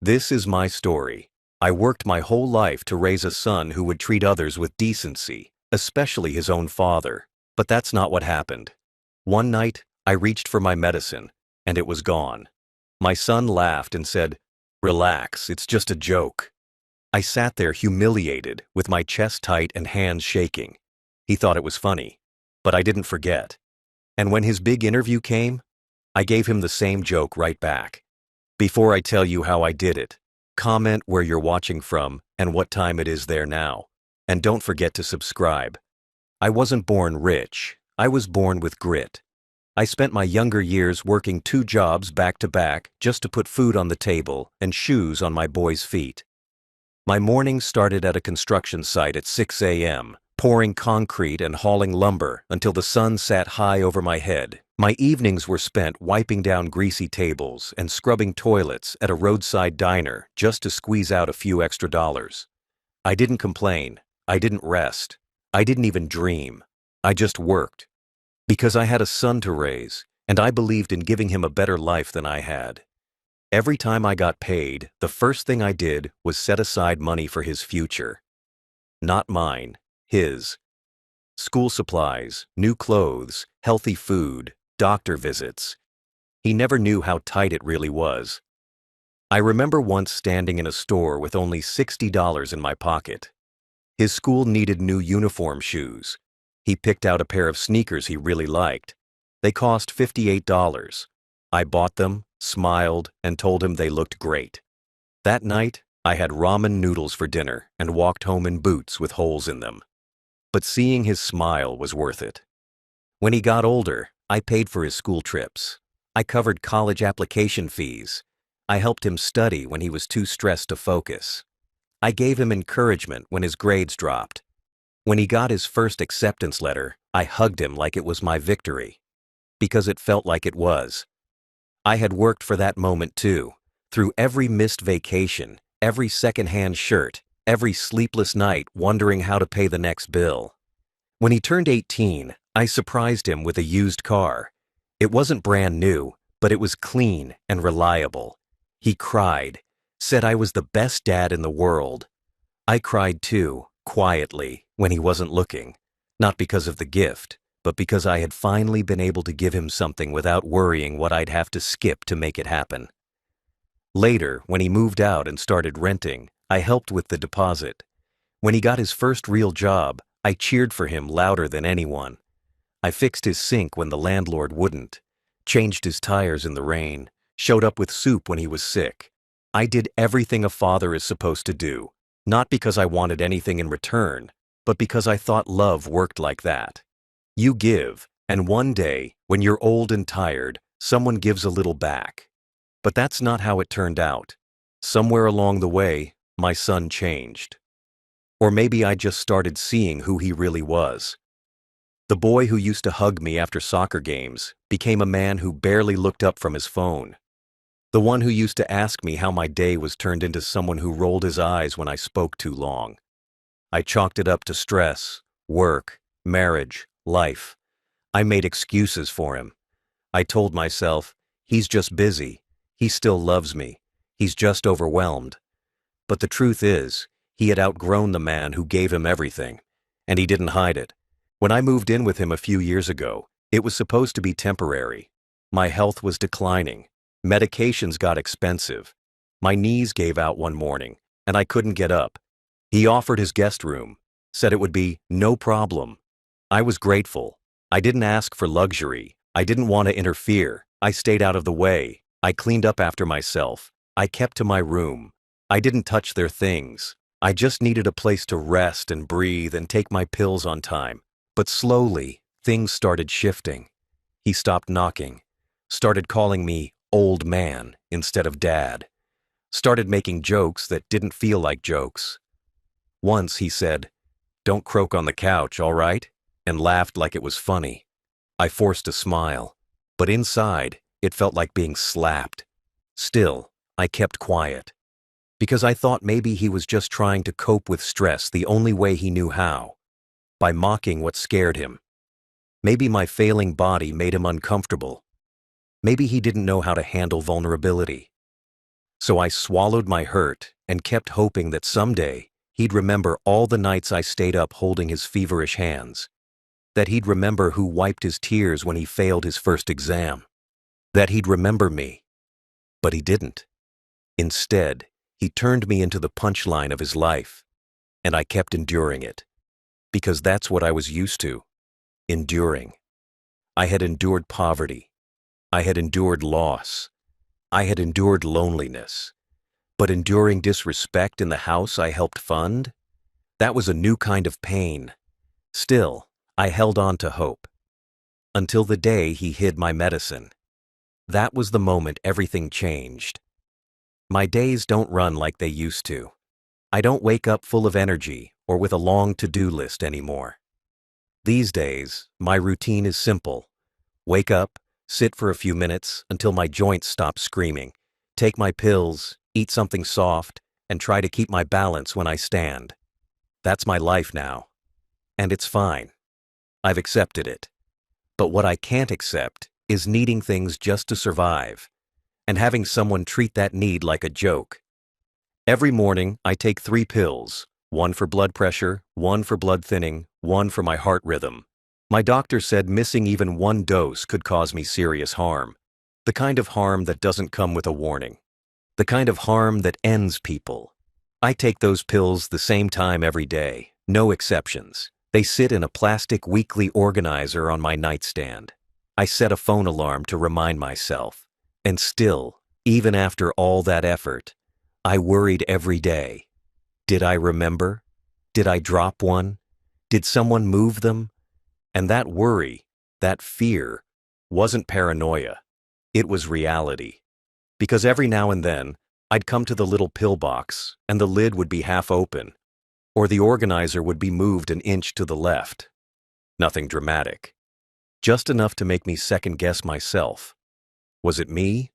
This is my story. I worked my whole life to raise a son who would treat others with decency, especially his own father. But that's not what happened. One night, I reached for my medicine, and it was gone. My son laughed and said, "Relax, it's just a joke." I sat there humiliated, with my chest tight and hands shaking. He thought it was funny, but I didn't forget. And when his big interview came, I gave him the same joke right back. Before I tell you how I did it, comment where you're watching from and what time it is there now. And don't forget to subscribe. I wasn't born rich. I was born with grit. I spent my younger years working 2 jobs back to back just to put food on the table and shoes on my boys' feet. My mornings started at a construction site at 6 a.m., pouring concrete and hauling lumber until the sun sat high over my head. My evenings were spent wiping down greasy tables and scrubbing toilets at a roadside diner just to squeeze out a few extra dollars. I didn't complain. I didn't rest. I didn't even dream. I just worked. Because I had a son to raise, and I believed in giving him a better life than I had. Every time I got paid, the first thing I did was set aside money for his future. Not mine, his. School supplies, new clothes, healthy food, doctor visits. He never knew how tight it really was. I remember once standing in a store with only $60 in my pocket. His school needed new uniform shoes. He picked out a pair of sneakers he really liked. They cost $58. I bought them, smiled, and told him they looked great. That night, I had ramen noodles for dinner and walked home in boots with holes in them. But seeing his smile was worth it. When he got older, I paid for his school trips. I covered college application fees. I helped him study when he was too stressed to focus. I gave him encouragement when his grades dropped. When he got his first acceptance letter, I hugged him like it was my victory. Because it felt like it was. I had worked for that moment too, through every missed vacation, every secondhand shirt, every sleepless night wondering how to pay the next bill. When he turned 18, I surprised him with a used car. It wasn't brand new, but it was clean and reliable. He cried, said I was the best dad in the world. I cried too, quietly, when he wasn't looking, not because of the gift, but because I had finally been able to give him something without worrying what I'd have to skip to make it happen. Later, when he moved out and started renting, I helped with the deposit. When he got his first real job, I cheered for him louder than anyone. I fixed his sink when the landlord wouldn't, changed his tires in the rain, showed up with soup when he was sick. I did everything a father is supposed to do, not because I wanted anything in return, but because I thought love worked like that. You give, and one day, when you're old and tired, someone gives a little back. But that's not how it turned out. Somewhere along the way, my son changed. Or maybe I just started seeing who he really was. The boy who used to hug me after soccer games became a man who barely looked up from his phone. The one who used to ask me how my day was turned into someone who rolled his eyes when I spoke too long. I chalked it up to stress, work, marriage, life. I made excuses for him. I told myself, he's just busy. He still loves me. He's just overwhelmed. But the truth is, he had outgrown the man who gave him everything, and he didn't hide it. When I moved in with him a few years ago, it was supposed to be temporary. My health was declining. Medications got expensive. My knees gave out one morning, and I couldn't get up. He offered his guest room, said it would be no problem. I was grateful. I didn't ask for luxury. I didn't want to interfere. I stayed out of the way. I cleaned up after myself. I kept to my room. I didn't touch their things. I just needed a place to rest and breathe and take my pills on time. But slowly, things started shifting. He stopped knocking, started calling me old man instead of dad, started making jokes that didn't feel like jokes. Once he said, "Don't croak on the couch, all right?" and laughed like it was funny. I forced a smile, but inside, it felt like being slapped. Still, I kept quiet, because I thought maybe he was just trying to cope with stress the only way he knew how, by mocking what scared him. Maybe my failing body made him uncomfortable. Maybe he didn't know how to handle vulnerability. So I swallowed my hurt and kept hoping that someday he'd remember all the nights I stayed up holding his feverish hands, that he'd remember who wiped his tears when he failed his first exam, that he'd remember me. But he didn't. Instead, he turned me into the punchline of his life, and I kept enduring it, because that's what I was used to, enduring. I had endured poverty. I had endured loss. I had endured loneliness. But enduring disrespect in the house I helped fund? That was a new kind of pain. Still, I held on to hope. Until the day he hid my medicine. That was the moment everything changed. My days don't run like they used to. I don't wake up full of energy or with a long to-do list anymore. These days, my routine is simple. Wake up, sit for a few minutes until my joints stop screaming, take my pills, eat something soft, and try to keep my balance when I stand. That's my life now. And it's fine. I've accepted it. But what I can't accept is needing things just to survive, and having someone treat that need like a joke. Every morning, I take 3 pills, 1 for blood pressure, 1 for blood thinning, 1 for my heart rhythm. My doctor said missing even 1 dose could cause me serious harm. The kind of harm that doesn't come with a warning. The kind of harm that ends people. I take those pills the same time every day, no exceptions. They sit in a plastic weekly organizer on my nightstand. I set a phone alarm to remind myself. And still, even after all that effort, I worried every day. Did I remember? Did I drop one? Did someone move them? And that worry, that fear, wasn't paranoia. It was reality. Because every now and then, I'd come to the little pill box, and the lid would be half open, or the organizer would be moved an inch to the left. Nothing dramatic. Just enough to make me second-guess myself. Was it me?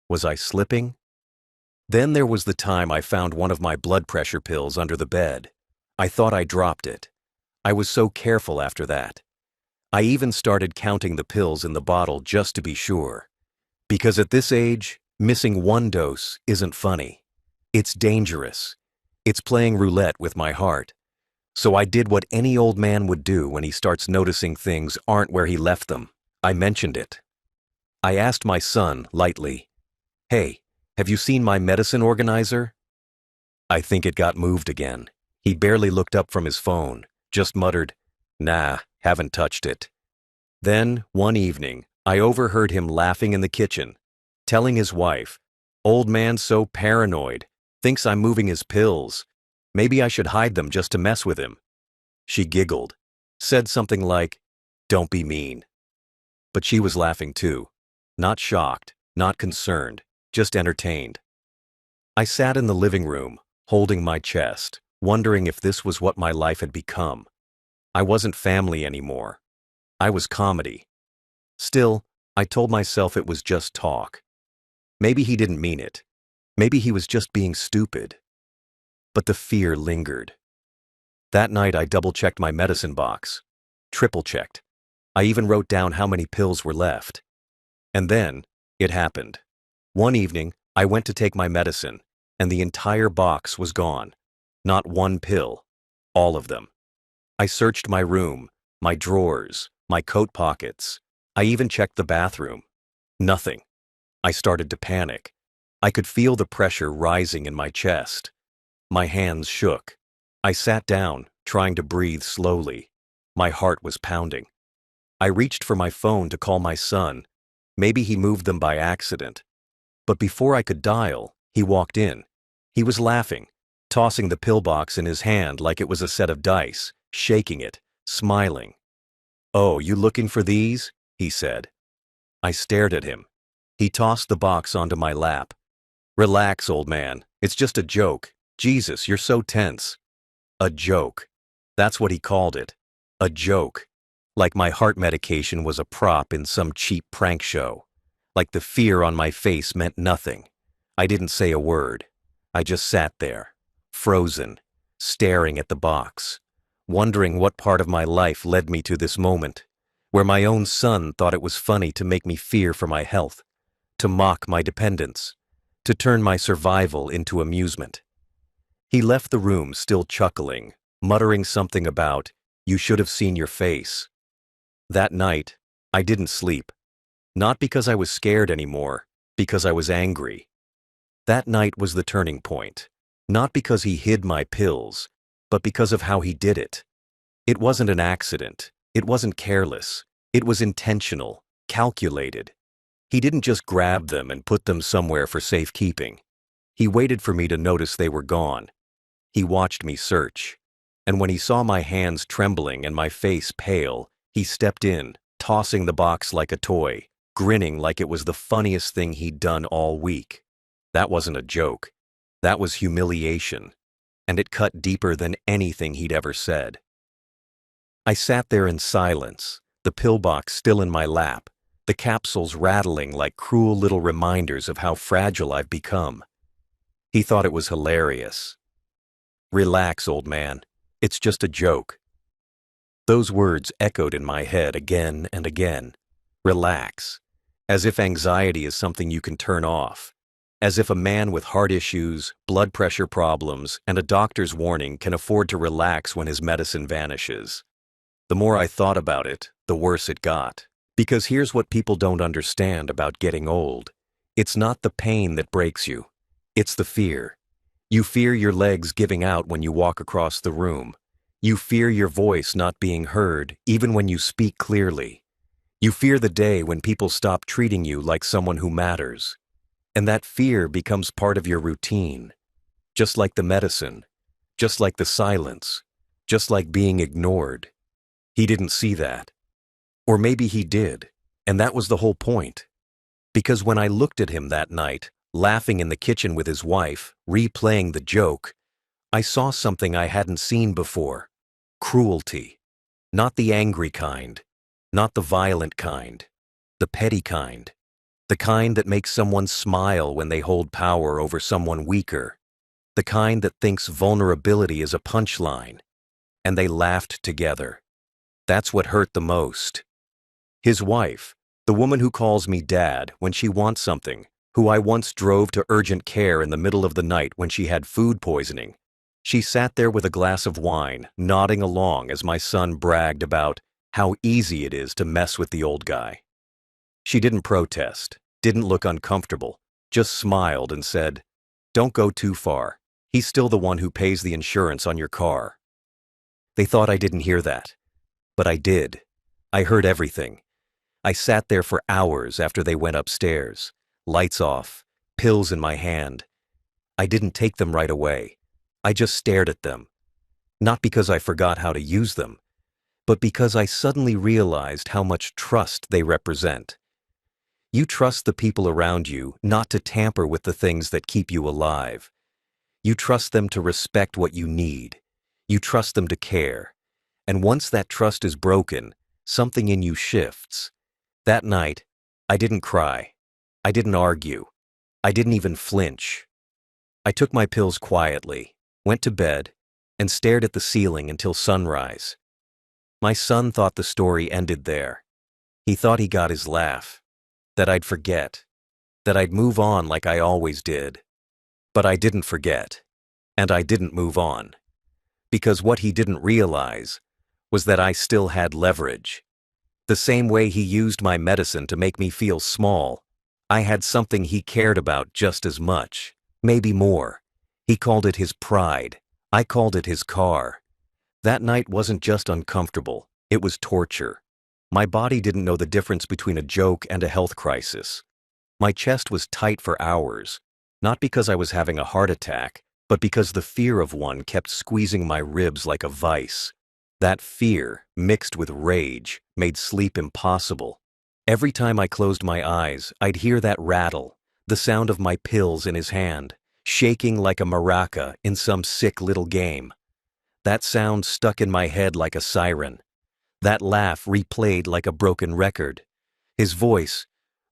Was I slipping? Then there was the time I found one of my blood pressure pills under the bed. I thought I dropped it. I was so careful after that. I even started counting the pills in the bottle just to be sure. Because at this age, missing 1 dose isn't funny. It's dangerous. It's playing roulette with my heart. So I did what any old man would do when he starts noticing things aren't where he left them. I mentioned it. I asked my son, lightly, "Hey, have you seen my medicine organizer?" I think it got moved again. He barely looked up from his phone, just muttered, "Nah, haven't touched it." Then, one evening, I overheard him laughing in the kitchen, telling his wife, "Old man's so paranoid, thinks I'm moving his pills. Maybe I should hide them just to mess with him." She giggled, said something like, "Don't be mean." But she was laughing too, not shocked, not concerned, just entertained. I sat in the living room, holding my chest, wondering if this was what my life had become. I wasn't family anymore. I was comedy. Still, I told myself it was just talk. Maybe he didn't mean it. Maybe he was just being stupid. But the fear lingered. That night I double-checked my medicine box. Triple-checked. I even wrote down how many pills were left. And then, it happened. One evening, I went to take my medicine, and the entire box was gone. Not 1 pill. All of them. I searched my room, my drawers, my coat pockets. I even checked the bathroom. Nothing. I started to panic. I could feel the pressure rising in my chest. My hands shook. I sat down, trying to breathe slowly. My heart was pounding. I reached for my phone to call my son. Maybe he moved them by accident. But before I could dial, he walked in. He was laughing, tossing the pill box in his hand like it was a set of dice, shaking it, smiling. "Oh, you looking for these?" he said. I stared at him. He tossed the box onto my lap. "Relax, old man. It's just a joke. Jesus, you're so tense." A joke. That's what he called it. A joke. Like my heart medication was a prop in some cheap prank show. Like the fear on my face meant nothing. I didn't say a word. I just sat there, frozen, staring at the box, wondering what part of my life led me to this moment, where my own son thought it was funny to make me fear for my health, to mock my dependence, to turn my survival into amusement. He left the room still chuckling, muttering something about, "You should have seen your face." That night, I didn't sleep. Not because I was scared anymore, because I was angry. That night was the turning point. Not because he hid my pills, but because of how he did it. It wasn't an accident. It wasn't careless. It was intentional, calculated. He didn't just grab them and put them somewhere for safekeeping. He waited for me to notice they were gone. He watched me search. And when he saw my hands trembling and my face pale, he stepped in, tossing the box like a toy, grinning like it was the funniest thing he'd done all week. That wasn't a joke. That was humiliation. And it cut deeper than anything he'd ever said. I sat there in silence, the pillbox still in my lap, the capsules rattling like cruel little reminders of how fragile I've become. He thought it was hilarious. "Relax, old man. It's just a joke." Those words echoed in my head again and again. Relax. As if anxiety is something you can turn off. As if a man with heart issues, blood pressure problems, and a doctor's warning can afford to relax when his medicine vanishes. The more I thought about it, the worse it got. Because here's what people don't understand about getting old. It's not the pain that breaks you. It's the fear. You fear your legs giving out when you walk across the room. You fear your voice not being heard, even when you speak clearly. You fear the day when people stop treating you like someone who matters. And that fear becomes part of your routine. Just like the medicine. Just like the silence. Just like being ignored. He didn't see that. Or maybe he did, and that was the whole point. Because when I looked at him that night, laughing in the kitchen with his wife, replaying the joke, I saw something I hadn't seen before. Cruelty. Not the angry kind. Not the violent kind. The petty kind. The kind that makes someone smile when they hold power over someone weaker. The kind that thinks vulnerability is a punchline. And they laughed together. That's what hurt the most. His wife, the woman who calls me dad when she wants something, who I once drove to urgent care in the middle of the night when she had food poisoning. She sat there with a glass of wine, nodding along as my son bragged about how easy it is to mess with the old guy. She didn't protest, didn't look uncomfortable, just smiled and said, "Don't go too far. He's still the one who pays the insurance on your car." They thought I didn't hear that. But I did. I heard everything. I sat there for hours after they went upstairs, lights off, pills in my hand. I didn't take them right away. I just stared at them. Not because I forgot how to use them, but because I suddenly realized how much trust they represent. You trust the people around you not to tamper with the things that keep you alive. You trust them to respect what you need. You trust them to care. And once that trust is broken, something in you shifts. That night, I didn't cry. I didn't argue. I didn't even flinch. I took my pills quietly, went to bed, and stared at the ceiling until sunrise. My son thought the story ended there. He thought he got his laugh, that I'd forget, that I'd move on like I always did. But I didn't forget, and I didn't move on. Because what he didn't realize was that I still had leverage. The same way he used my medicine to make me feel small, I had something he cared about just as much, maybe more. He called it his pride. I called it his car. That night wasn't just uncomfortable, it was torture. My body didn't know the difference between a joke and a health crisis. My chest was tight for hours, not because I was having a heart attack, but because the fear of one kept squeezing my ribs like a vice. That fear, mixed with rage, made sleep impossible. Every time I closed my eyes, I'd hear that rattle, the sound of my pills in his hand, shaking like a maraca in some sick little game. That sound stuck in my head like a siren. That laugh replayed like a broken record. His voice,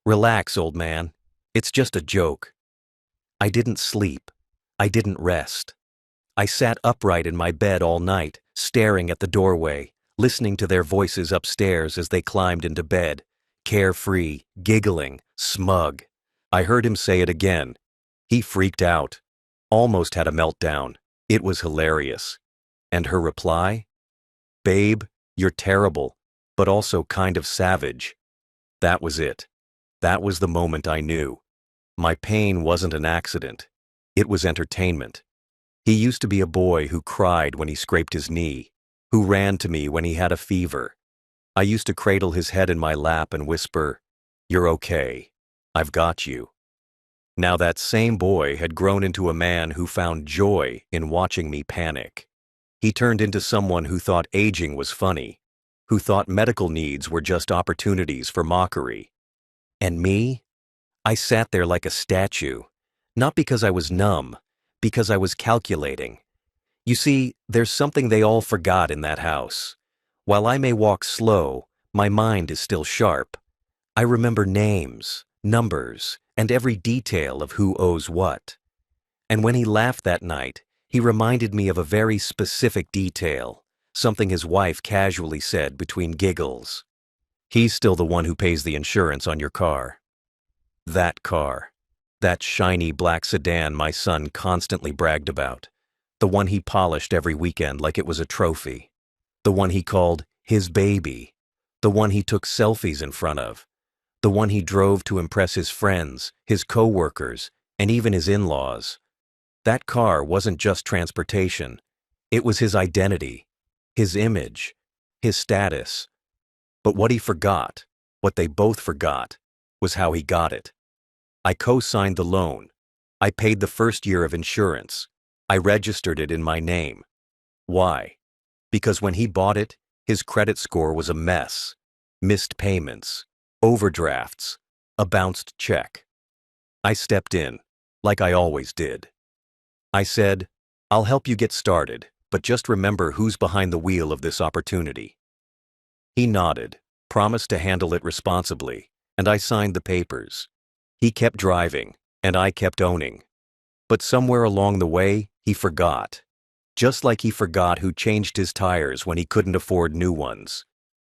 "Relax, old man. It's just a joke." I didn't sleep. I didn't rest. I sat upright in my bed all night, staring at the doorway, listening to their voices upstairs as they climbed into bed, carefree, giggling, smug. I heard him say it again. He freaked out, almost had a meltdown. It was hilarious. And her reply? "Babe, you're terrible, but also kind of savage." That was it. That was the moment I knew. My pain wasn't an accident. It was entertainment. He used to be a boy who cried when he scraped his knee, who ran to me when he had a fever. I used to cradle his head in my lap and whisper, "You're okay. I've got you." Now that same boy had grown into a man who found joy in watching me panic. He turned into someone who thought aging was funny, who thought medical needs were just opportunities for mockery. And me? I sat there like a statue, not because I was numb, because I was calculating. You see, there's something they all forgot in that house. While I may walk slow, my mind is still sharp. I remember names, numbers, and every detail of who owes what. And when he laughed that night, he reminded me of a very specific detail, something his wife casually said between giggles. "He's still the one who pays the insurance on your car." That car. That shiny black sedan my son constantly bragged about. The one he polished every weekend like it was a trophy. The one he called his baby. The one he took selfies in front of. The one he drove to impress his friends, his co-workers, and even his in-laws. That car wasn't just transportation. It was his identity, his image, his status. But what he forgot, what they both forgot, was how he got it. I co-signed the loan. I paid the first year of insurance. I registered it in my name. Why? Because when he bought it, his credit score was a mess. Missed payments, overdrafts, a bounced check. I stepped in, like I always did. I said, "I'll help you get started, but just remember who's behind the wheel of this opportunity." He nodded, promised to handle it responsibly, and I signed the papers. He kept driving, and I kept owning. But somewhere along the way, he forgot. Just like he forgot who changed his tires when he couldn't afford new ones.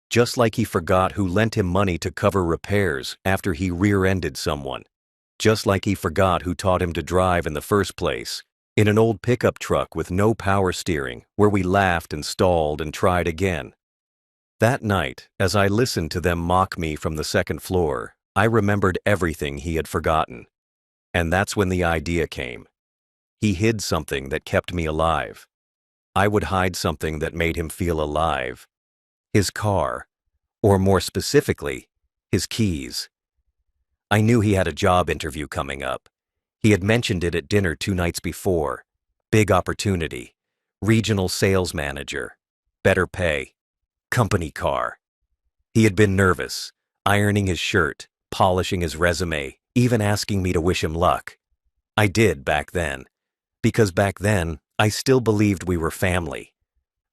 Just like he forgot who lent him money to cover repairs after he rear-ended someone. Just like he forgot who taught him to drive in the first place, in an old pickup truck with no power steering, where we laughed and stalled and tried again. That night, as I listened to them mock me from the second floor, I remembered everything he had forgotten. And that's when the idea came. He hid something that kept me alive. I would hide something that made him feel alive. His car, or more specifically, his keys. I knew he had a job interview coming up. He had mentioned it at dinner 2 nights before. Big opportunity. Regional sales manager. Better pay. Company car. He had been nervous, ironing his shirt, polishing his resume, even asking me to wish him luck. I did back then, because back then I still believed we were family.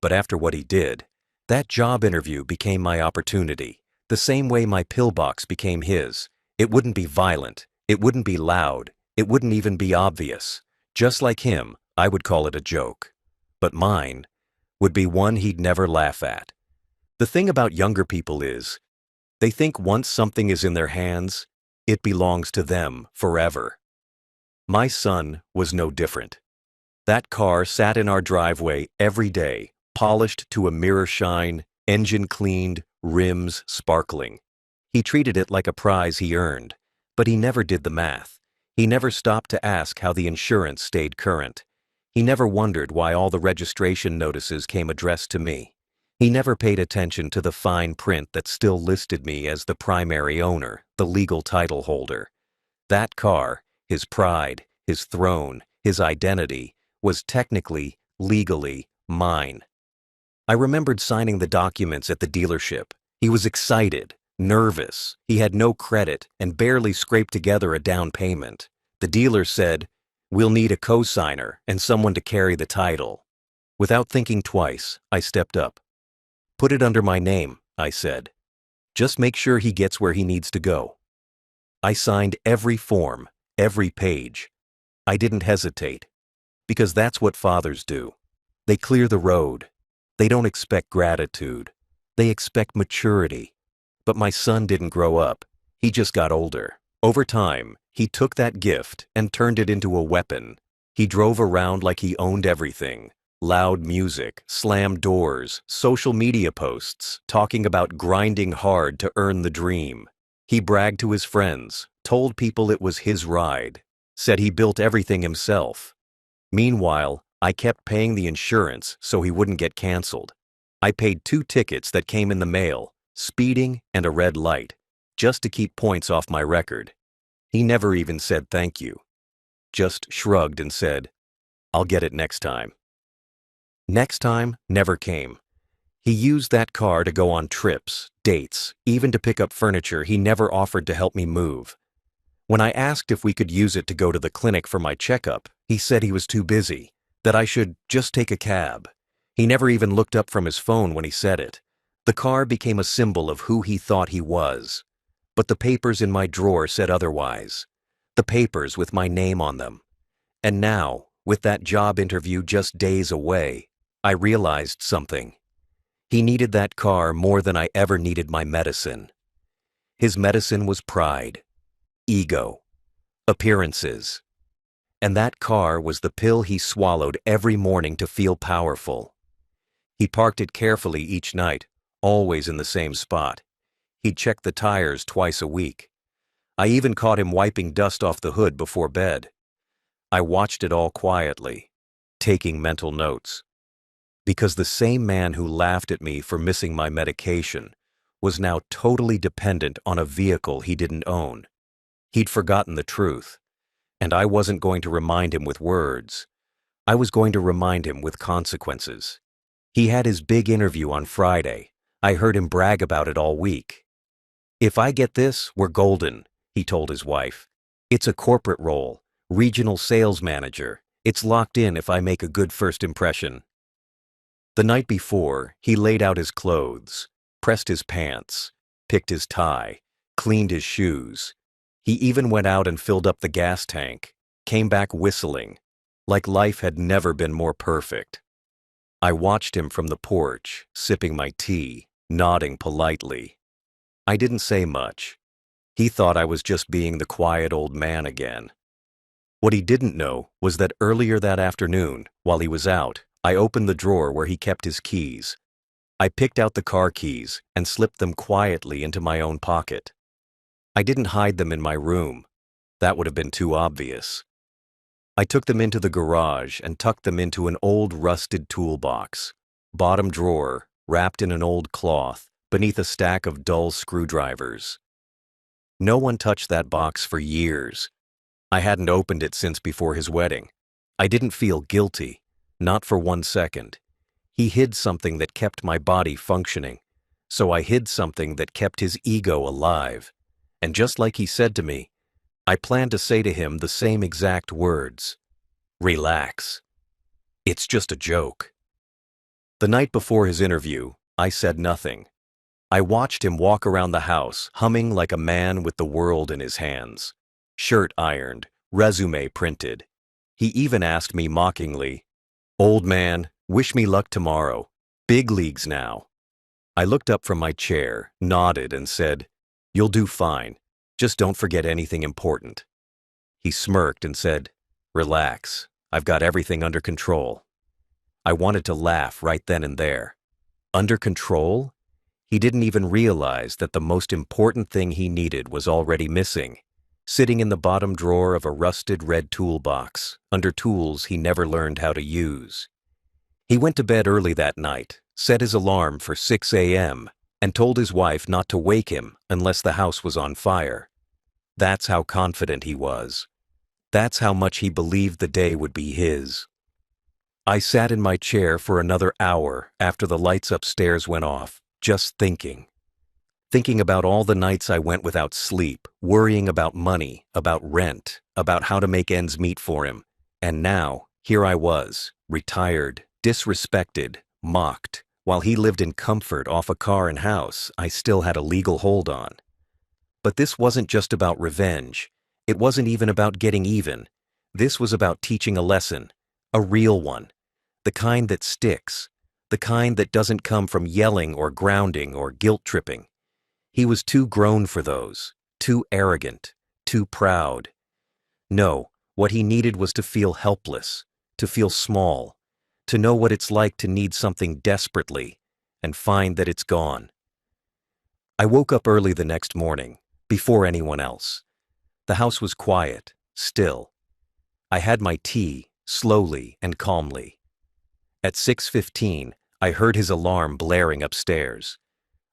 But after what he did, that job interview became my opportunity, the same way my pillbox became his. It wouldn't be violent, it wouldn't be loud, it wouldn't even be obvious. Just like him, I would call it a joke. But mine would be one he'd never laugh at. The thing about younger people is, they think once something is in their hands, it belongs to them forever. My son was no different. That car sat in our driveway every day, polished to a mirror shine, engine cleaned, rims sparkling. He treated it like a prize he earned, but he never did the math. He never stopped to ask how the insurance stayed current. He never wondered why all the registration notices came addressed to me. He never paid attention to the fine print that still listed me as the primary owner, the legal title holder. That car, his pride, his throne, his identity, was technically, legally, mine. I remembered signing the documents at the dealership. He was excited, nervous. He had no credit and barely scraped together a down payment. The dealer said, "We'll need a co-signer and someone to carry the title." Without thinking twice, I stepped up. "Put it under my name," I said. "Just make sure he gets where he needs to go." I signed every form, every page. I didn't hesitate, because that's what fathers do. They clear the road. They don't expect gratitude. They expect maturity. But my son didn't grow up. He just got older. Over time, He took that gift and turned it into a weapon. He drove around like he owned everything. Loud music, slammed doors, social media posts, talking about grinding hard to earn the dream. He bragged to his friends, told people it was his ride, said he built everything himself. Meanwhile, I kept paying the insurance so he wouldn't get canceled. I paid 2 tickets that came in the mail, speeding and a red light, just to keep points off my record. He never even said thank you. Just shrugged and said, "I'll get it next time." Next time never came. He used that car to go on trips, dates, even to pick up furniture he never offered to help me move. When I asked if we could use it to go to the clinic for my checkup, he said he was too busy, that I should just take a cab. He never even looked up from his phone when he said it. The car became a symbol of who he thought he was. But the papers in my drawer said otherwise. The papers with my name on them. And now, with that job interview just days away, I realized something. He needed that car more than I ever needed my medicine. His medicine was pride, ego, appearances. And that car was the pill he swallowed every morning to feel powerful. He parked it carefully each night, always in the same spot. He'd check the tires twice a week. I even caught him wiping dust off the hood before bed. I watched it all quietly, taking mental notes. Because the same man who laughed at me for missing my medication was now totally dependent on a vehicle he didn't own. He'd forgotten the truth, and I wasn't going to remind him with words. I was going to remind him with consequences. He had his big interview on Friday. I heard him brag about it all week. "If I get this, we're golden," he told his wife. "It's a corporate role, regional sales manager. It's locked in if I make a good first impression." The night before, he laid out his clothes, pressed his pants, picked his tie, cleaned his shoes. He even went out and filled up the gas tank, came back whistling, like life had never been more perfect. I watched him from the porch, sipping my tea, nodding politely. I didn't say much. He thought I was just being the quiet old man again. What he didn't know was that earlier that afternoon, while he was out, I opened the drawer where he kept his keys. I picked out the car keys and slipped them quietly into my own pocket. I didn't hide them in my room. That would have been too obvious. I took them into the garage and tucked them into an old rusted toolbox, bottom drawer, wrapped in an old cloth, beneath a stack of dull screwdrivers. No one touched that box for years. I hadn't opened it since before his wedding. I didn't feel guilty, not for 1 second. He hid something that kept my body functioning, so I hid something that kept his ego alive. And just like he said to me, I planned to say to him the same exact words. Relax. It's just a joke. The night before his interview, I said nothing. I watched him walk around the house, humming like a man with the world in his hands. Shirt ironed, resume printed. He even asked me mockingly, "Old man, wish me luck tomorrow. Big leagues now." I looked up from my chair, nodded, and said, "You'll do fine. Just don't forget anything important." He smirked and said, "Relax. I've got everything under control." I wanted to laugh right then and there. Under control? He didn't even realize that the most important thing he needed was already missing, sitting in the bottom drawer of a rusted red toolbox, under tools he never learned how to use. He went to bed early that night, set his alarm for 6 a.m., and told his wife not to wake him unless the house was on fire. That's how confident he was. That's how much he believed the day would be his. I sat in my chair for another hour after the lights upstairs went off, just thinking. Thinking about all the nights I went without sleep, worrying about money, about rent, about how to make ends meet for him. And now, here I was, retired, disrespected, mocked, while he lived in comfort off a car and house I still had a legal hold on. But this wasn't just about revenge. It wasn't even about getting even. This was about teaching a lesson, a real one, the kind that sticks, the kind that doesn't come from yelling or grounding or guilt-tripping. He was too grown for those, too arrogant, too proud. No, what he needed was to feel helpless, to feel small, to know what it's like to need something desperately and find that it's gone. I woke up early the next morning, before anyone else. The house was quiet, still. I had my tea, slowly and calmly. At 6:15, I heard his alarm blaring upstairs.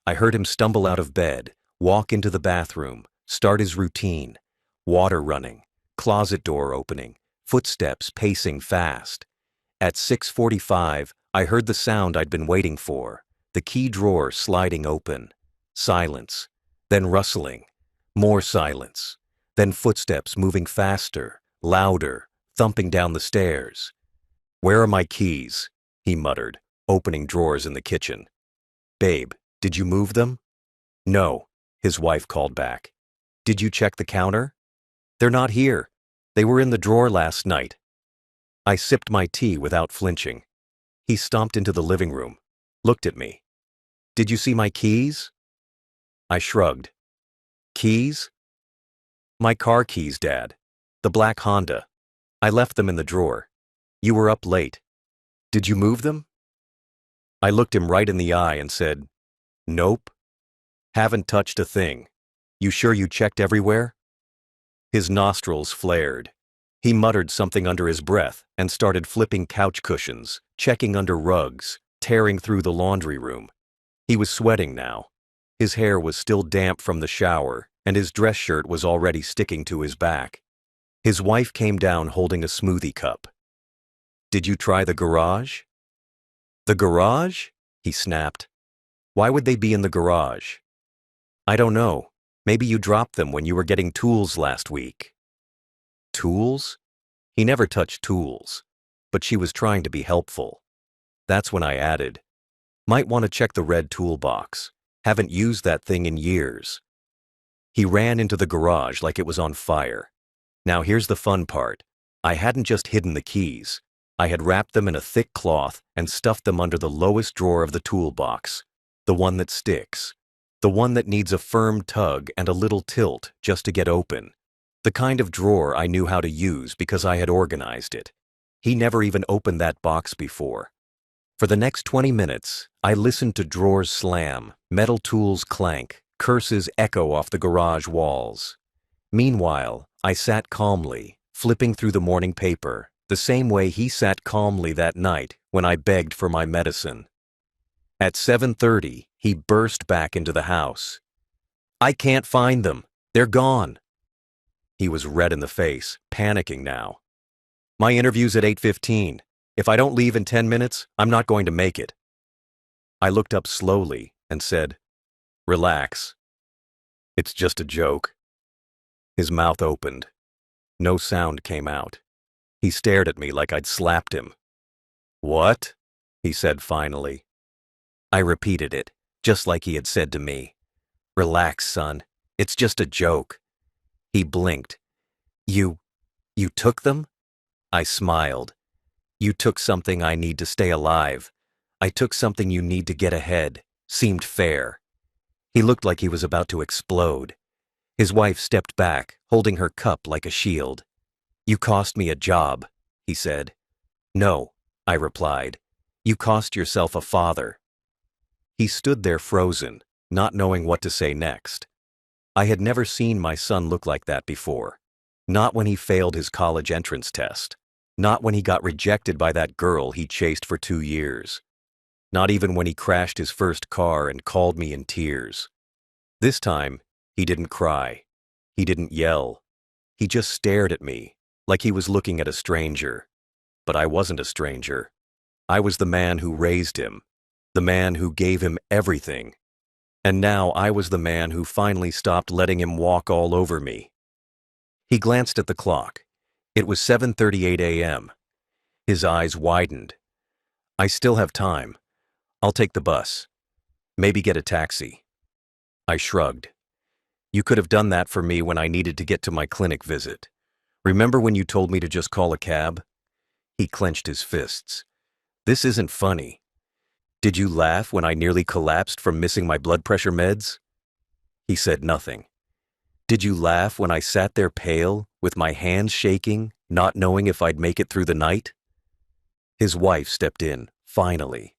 I heard him stumble out of bed, walk into the bathroom, start his routine. Water running, closet door opening, footsteps pacing fast. At 6:45, I heard the sound I'd been waiting for, the key drawer sliding open. Silence, then rustling, more silence, then footsteps moving faster, louder, thumping down the stairs. "Where are my keys?" he muttered, opening drawers in the kitchen. "Babe, did you move them?" "No," his wife called back. "Did you check the counter?" "They're not here. They were in the drawer last night." I sipped my tea without flinching. He stomped into the living room, looked at me. "Did you see my keys?" I shrugged. "Keys?" "My car keys, Dad. The black Honda. I left them in the drawer. You were up late. Did you move them?" I looked him right in the eye and said, "Nope. Haven't touched a thing. You sure you checked everywhere?" His nostrils flared. He muttered something under his breath and started flipping couch cushions, checking under rugs, tearing through the laundry room. He was sweating now. His hair was still damp from the shower, and his dress shirt was already sticking to his back. His wife came down holding a smoothie cup. "Did you try the garage?" "The garage?" he snapped. "Why would they be in the garage?" "I don't know. Maybe you dropped them when you were getting tools last week." Tools? He never touched tools, but she was trying to be helpful. That's when I added, "Might want to check the red toolbox. Haven't used that thing in years." He ran into the garage like it was on fire. Now here's the fun part. I hadn't just hidden the keys. I had wrapped them in a thick cloth and stuffed them under the lowest drawer of the toolbox, the one that sticks, the one that needs a firm tug and a little tilt just to get open, the kind of drawer I knew how to use because I had organized it. He never even opened that box before. For the next 20 minutes, I listened to drawers slam, metal tools clank, curses echo off the garage walls. Meanwhile, I sat calmly, flipping through the morning paper, the same way he sat calmly that night when I begged for my medicine. At 7:30, he burst back into the house. "I can't find them. They're gone." He was red in the face, panicking now. "My interview's at 8:15. If I don't leave in 10 minutes, I'm not going to make it." I looked up slowly and said, "Relax. It's just a joke." His mouth opened. No sound came out. He stared at me like I'd slapped him. "What?" he said finally. I repeated it, just like he had said to me. "Relax, son. It's just a joke." He blinked. You took them?" I smiled. "You took something I need to stay alive. I took something you need to get ahead. Seemed fair." He looked like he was about to explode. His wife stepped back, holding her cup like a shield. "You cost me a job," he said. "No," I replied. "You cost yourself a father." He stood there frozen, not knowing what to say next. I had never seen my son look like that before. Not when he failed his college entrance test. Not when he got rejected by that girl he chased for 2 years. Not even when he crashed his first car and called me in tears. This time, he didn't cry. He didn't yell. He just stared at me, like he was looking at a stranger. But I wasn't a stranger. I was the man who raised him, the man who gave him everything. And now I was the man who finally stopped letting him walk all over me. He glanced at the clock. It was 7:38 a.m. His eyes widened. "I still have time. I'll take the bus. Maybe get a taxi." I shrugged. "You could have done that for me when I needed to get to my clinic visit. Remember when you told me to just call a cab?" He clenched his fists. "This isn't funny. Did you laugh when I nearly collapsed from missing my blood pressure meds?" He said nothing. "Did you laugh when I sat there pale, with my hands shaking, not knowing if I'd make it through the night. His wife stepped in, finally.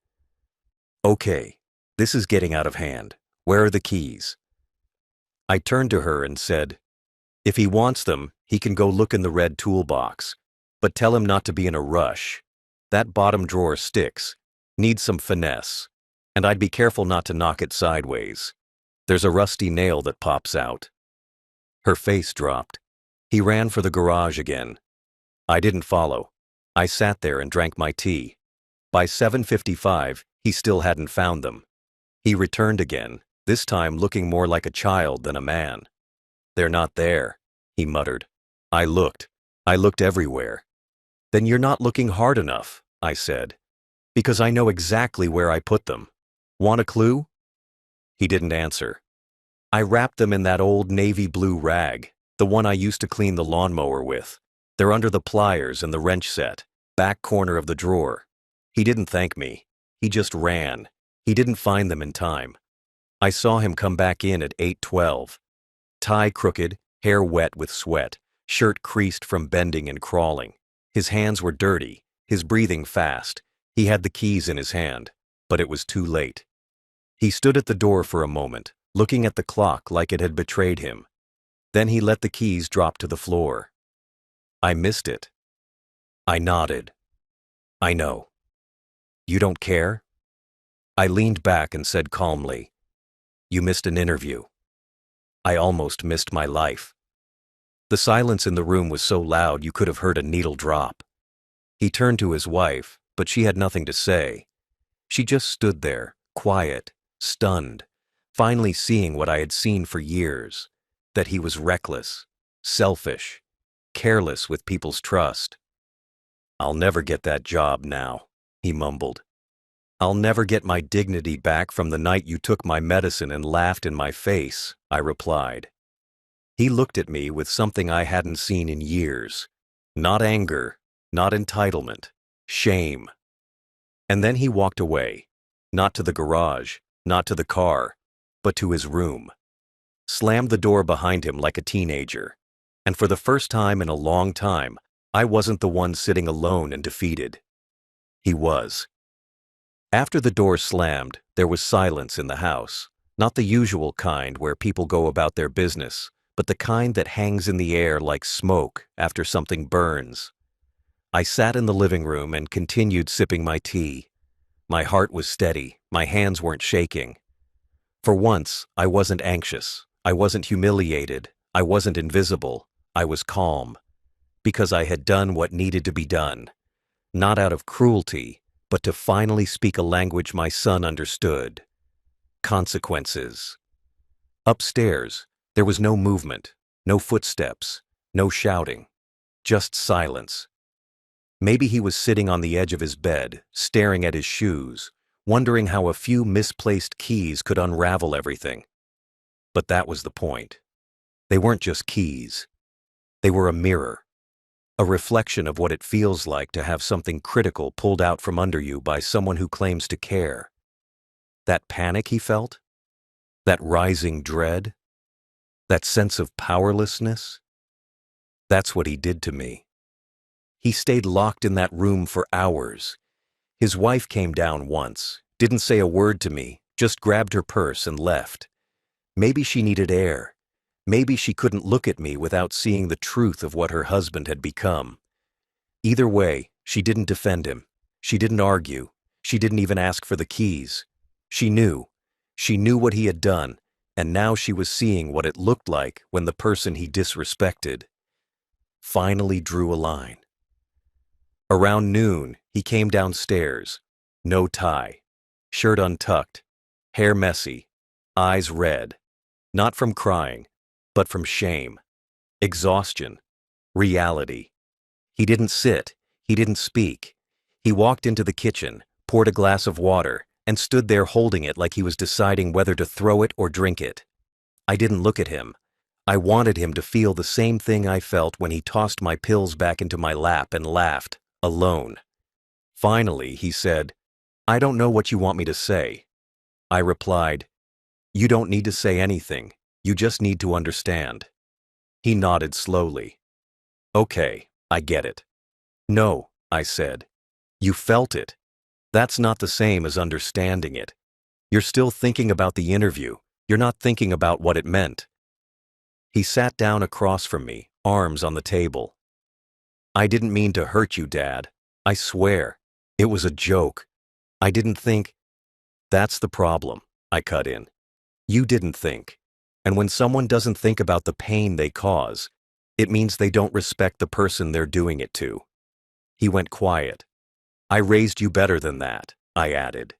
"Okay, this is getting out of hand. Where are the keys?" I turned to her and said, "If he wants them, he can go look in the red toolbox. But tell him not to be in a rush. That bottom drawer sticks. Needs some finesse. And I'd be careful not to knock it sideways. There's a rusty nail that pops out." Her face dropped. He ran for the garage again. I didn't follow. I sat there and drank my tea. By 7:55, he still hadn't found them. He returned again, this time looking more like a child than a man. "They're not there," he muttered. I looked everywhere. "Then you're not looking hard enough," I said, "because I know exactly where I put them. Want a clue?" He didn't answer. "I wrapped them in that old navy blue rag, the one I used to clean the lawnmower with. They're under the pliers and the wrench set, back corner of the drawer." He didn't thank me. He just ran. He didn't find them in time. I saw him come back in at 8:12. Tie crooked, hair wet with sweat, shirt creased from bending and crawling. His hands were dirty, his breathing fast. He had the keys in his hand, but it was too late. He stood at the door for a moment, looking at the clock like it had betrayed him. Then he let the keys drop to the floor. "I missed it." I nodded. "I know. You don't care?" I leaned back and said calmly, "You missed an interview." I almost missed my life. The silence in the room was so loud you could have heard a needle drop. He turned to his wife, but she had nothing to say. She just stood there, quiet, stunned, finally seeing what I had seen for years, that he was reckless, selfish, careless with people's trust. "I'll never get that job now," he mumbled. "I'll never get my dignity back from the night you took my medicine and laughed in my face," I replied. He looked at me with something I hadn't seen in years. Not anger, not entitlement, shame. And then he walked away, not to the garage, not to the car, but to his room. Slammed the door behind him like a teenager. And for the first time in a long time, I wasn't the one sitting alone and defeated. He was. After the door slammed, there was silence in the house. Not the usual kind where people go about their business, but the kind that hangs in the air like smoke after something burns. I sat in the living room and continued sipping my tea. My heart was steady, my hands weren't shaking. For once, I wasn't anxious, I wasn't humiliated, I wasn't invisible, I was calm. Because I had done what needed to be done. Not out of cruelty, but to finally speak a language my son understood. Consequences. Upstairs, there was no movement, no footsteps, no shouting, just silence. Maybe he was sitting on the edge of his bed, staring at his shoes, wondering how a few misplaced keys could unravel everything. But that was the point. They weren't just keys. They were a mirror, a reflection of what it feels like to have something critical pulled out from under you by someone who claims to care. That panic he felt? That rising dread? That sense of powerlessness? That's what he did to me. He stayed locked in that room for hours. His wife came down once, didn't say a word to me, just grabbed her purse and left. Maybe she needed air. Maybe she couldn't look at me without seeing the truth of what her husband had become. Either way, she didn't defend him. She didn't argue. She didn't even ask for the keys. She knew. She knew what he had done, and now she was seeing what it looked like when the person he disrespected finally drew a line. Around noon, he came downstairs. No tie. Shirt untucked. Hair messy. Eyes red. Not from crying, but from shame. Exhaustion. Reality. He didn't sit. He didn't speak. He walked into the kitchen, poured a glass of water, and stood there holding it like he was deciding whether to throw it or drink it. I didn't look at him. I wanted him to feel the same thing I felt when he tossed my pills back into my lap and laughed, alone. Finally, he said, "I don't know what you want me to say." I replied, "You don't need to say anything. You just need to understand." He nodded slowly. Okay, I get it. No, I said. You felt it. That's not the same as understanding it. You're still thinking about the interview. You're not thinking about what it meant. He sat down across from me, arms on the table. I didn't mean to hurt you, Dad. I swear. It was a joke. I didn't think. That's the problem, I cut in. You didn't think. And when someone doesn't think about the pain they cause, it means they don't respect the person they're doing it to. He went quiet. I raised you better than that, I added.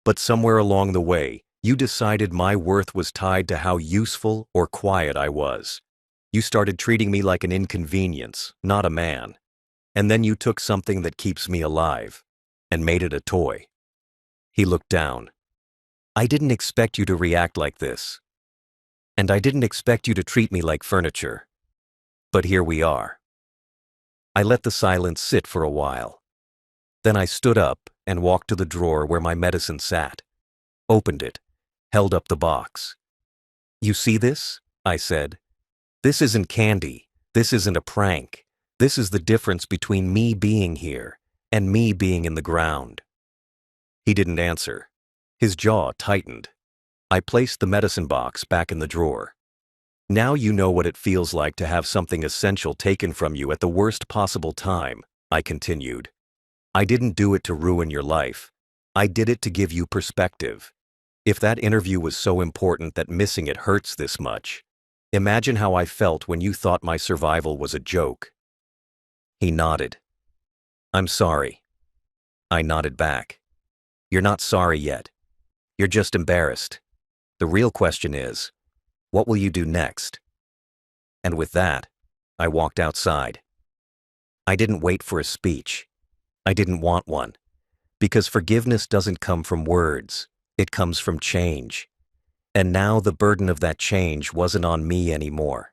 But somewhere along the way, you decided my worth was tied to how useful or quiet I was. You started treating me like an inconvenience, not a man. And then you took something that keeps me alive and made it a toy. He looked down. I didn't expect you to react like this. And I didn't expect you to treat me like furniture. But here we are. I let the silence sit for a while. Then I stood up and walked to the drawer where my medicine sat, opened it, held up the box. You see this? I said. This isn't candy. This isn't a prank. This is the difference between me being here and me being in the ground. He didn't answer. His jaw tightened. I placed the medicine box back in the drawer. Now you know what it feels like to have something essential taken from you at the worst possible time, I continued. I didn't do it to ruin your life. I did it to give you perspective. If that interview was so important that missing it hurts this much, imagine how I felt when you thought my survival was a joke. He nodded. I'm sorry. I nodded back. You're not sorry yet. You're just embarrassed. The real question is, what will you do next? And with that, I walked outside. I didn't wait for a speech. I didn't want one. Because forgiveness doesn't come from words. It comes from change. And now the burden of that change wasn't on me anymore.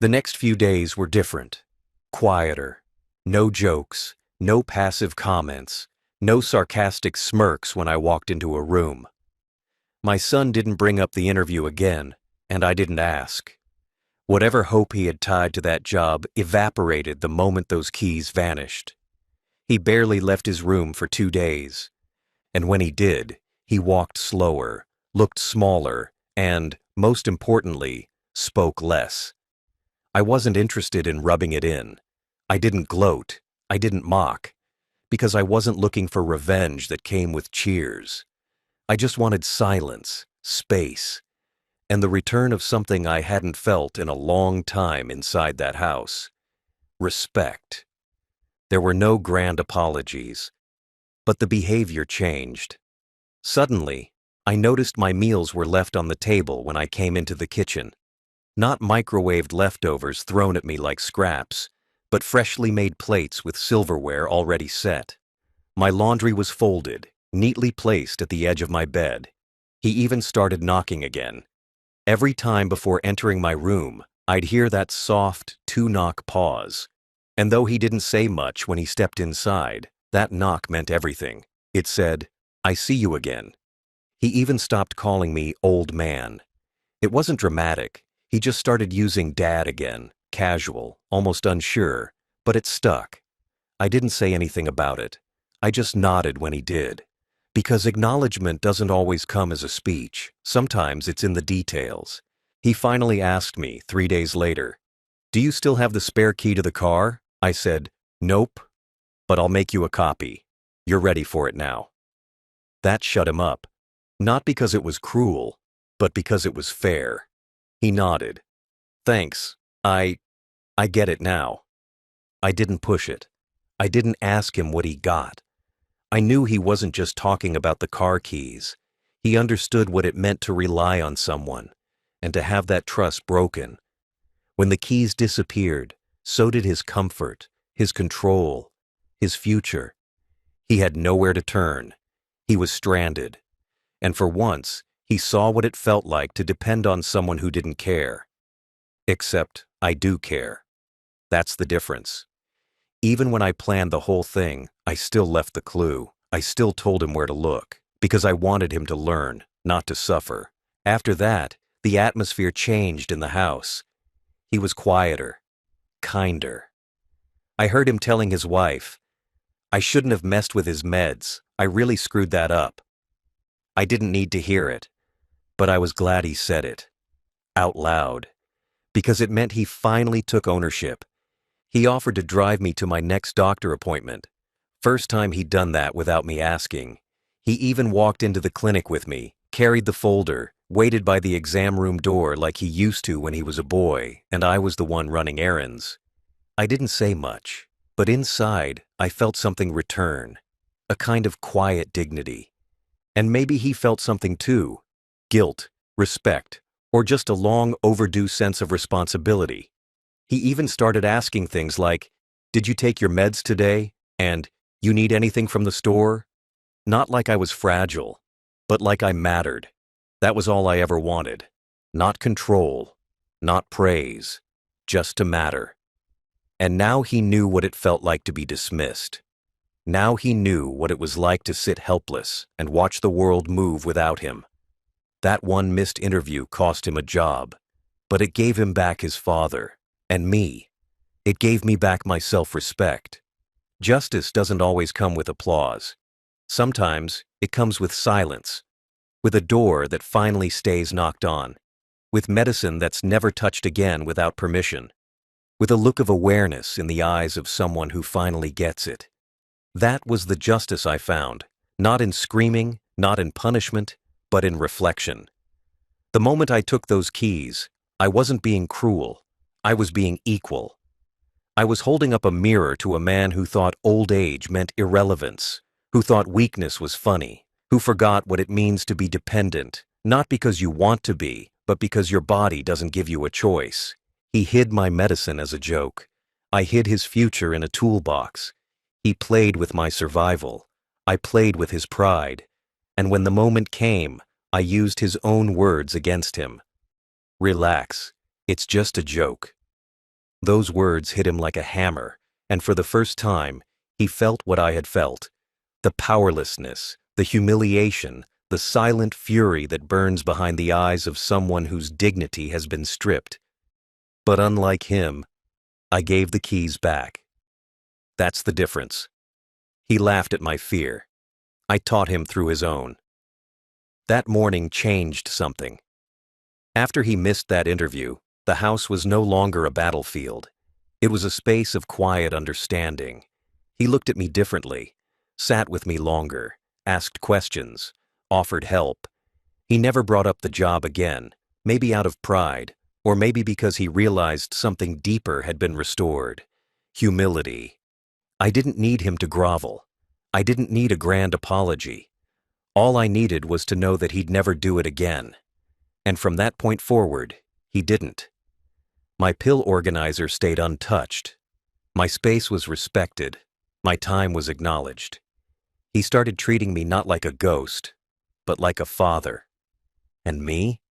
The next few days were different. Quieter. No jokes. No passive comments. No sarcastic smirks when I walked into a room. My son didn't bring up the interview again, and I didn't ask. Whatever hope he had tied to that job evaporated the moment those keys vanished. He barely left his room for 2 days. And when he did, he walked slower, looked smaller, and, most importantly, spoke less. I wasn't interested in rubbing it in. I didn't gloat. I didn't mock. Because I wasn't looking for revenge that came with cheers. I just wanted silence, space, and the return of something I hadn't felt in a long time inside that house. Respect. There were no grand apologies, but the behavior changed. Suddenly, I noticed my meals were left on the table when I came into the kitchen. Not microwaved leftovers thrown at me like scraps, but freshly made plates with silverware already set. My laundry was folded, neatly placed at the edge of my bed. He even started knocking again. Every time before entering my room, I'd hear that soft, 2-knock pause. And though he didn't say much when he stepped inside, that knock meant everything. It said, I see you again. He even stopped calling me old man. It wasn't dramatic. He just started using dad again, casual, almost unsure, but it stuck. I didn't say anything about it. I just nodded when he did. Because acknowledgement doesn't always come as a speech. Sometimes it's in the details. He finally asked me 3 days later, do you still have the spare key to the car? I said, nope, but I'll make you a copy. You're ready for it now. That shut him up. Not because it was cruel, but because it was fair. He nodded. Thanks. I get it now. I didn't push it. I didn't ask him what he got. I knew he wasn't just talking about the car keys. He understood what it meant to rely on someone and to have that trust broken. When the keys disappeared, so did his comfort, his control, his future. He had nowhere to turn. He was stranded. And for once, he saw what it felt like to depend on someone who didn't care. Except I do care. That's the difference. Even when I planned the whole thing, I still left the clue. I still told him where to look, because I wanted him to learn, not to suffer. After that, the atmosphere changed in the house. He was quieter, kinder. I heard him telling his wife, "I shouldn't have messed with his meds. I really screwed that up." I didn't need to hear it, but I was glad he said it. Out loud. Because it meant he finally took ownership. He offered to drive me to my next doctor appointment. First time he'd done that without me asking. He even walked into the clinic with me, carried the folder, waited by the exam room door like he used to when he was a boy, and I was the one running errands. I didn't say much, but inside I felt something return, a kind of quiet dignity. And maybe he felt something too, guilt, respect, or just a long overdue sense of responsibility. He even started asking things like, "Did you take your meds today?" and "You need anything from the store?" Not like I was fragile, but like I mattered. That was all I ever wanted. Not control, not praise, just to matter. And now he knew what it felt like to be dismissed. Now he knew what it was like to sit helpless and watch the world move without him. That one missed interview cost him a job, but it gave him back his father, and me. It gave me back my self-respect. Justice doesn't always come with applause. Sometimes it comes with silence, with a door that finally stays knocked on, with medicine that's never touched again without permission, with a look of awareness in the eyes of someone who finally gets it. That was the justice I found, not in screaming, not in punishment, but in reflection. The moment I took those keys, I wasn't being cruel, I was being equal. I was holding up a mirror to a man who thought old age meant irrelevance, who thought weakness was funny, who forgot what it means to be dependent, not because you want to be, but because your body doesn't give you a choice. He hid my medicine as a joke. I hid his future in a toolbox. He played with my survival. I played with his pride. And when the moment came, I used his own words against him. "Relax. It's just a joke." Those words hit him like a hammer, and for the first time, he felt what I had felt. The powerlessness, the humiliation, the silent fury that burns behind the eyes of someone whose dignity has been stripped. But unlike him, I gave the keys back. That's the difference. He laughed at my fear. I taught him through his own. That morning changed something. After he missed that interview, the house was no longer a battlefield. It was a space of quiet understanding. He looked at me differently, sat with me longer, asked questions, offered help. He never brought up the job again, maybe out of pride, or maybe because he realized something deeper had been restored. Humility. I didn't need him to grovel. I didn't need a grand apology. All I needed was to know that he'd never do it again. And from that point forward, he didn't. My pill organizer stayed untouched. My space was respected. My time was acknowledged. He started treating me not like a ghost, but like a father. And me?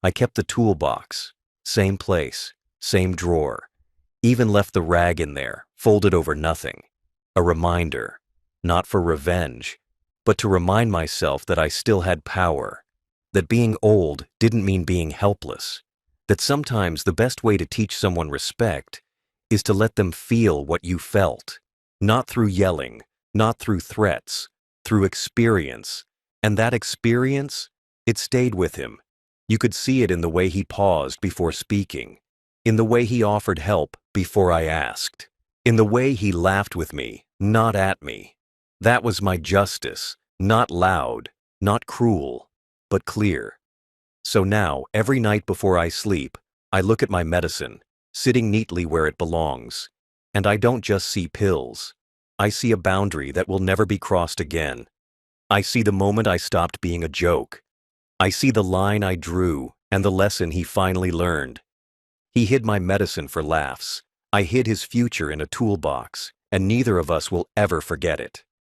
I kept the toolbox, same place, same drawer, even left the rag in there, folded over nothing. A reminder, not for revenge, but to remind myself that I still had power, that being old didn't mean being helpless, that sometimes the best way to teach someone respect is to let them feel what you felt, not through yelling, not through threats, through experience. And that experience, it stayed with him. You could see it in the way he paused before speaking, in the way he offered help before I asked, in the way he laughed with me, not at me. That was my justice, not loud, not cruel, but clear. So now, every night before I sleep, I look at my medicine, sitting neatly where it belongs. And I don't just see pills. I see a boundary that will never be crossed again. I see the moment I stopped being a joke. I see the line I drew and the lesson he finally learned. He hid my medicine for laughs. I hid his future in a toolbox, and neither of us will ever forget it.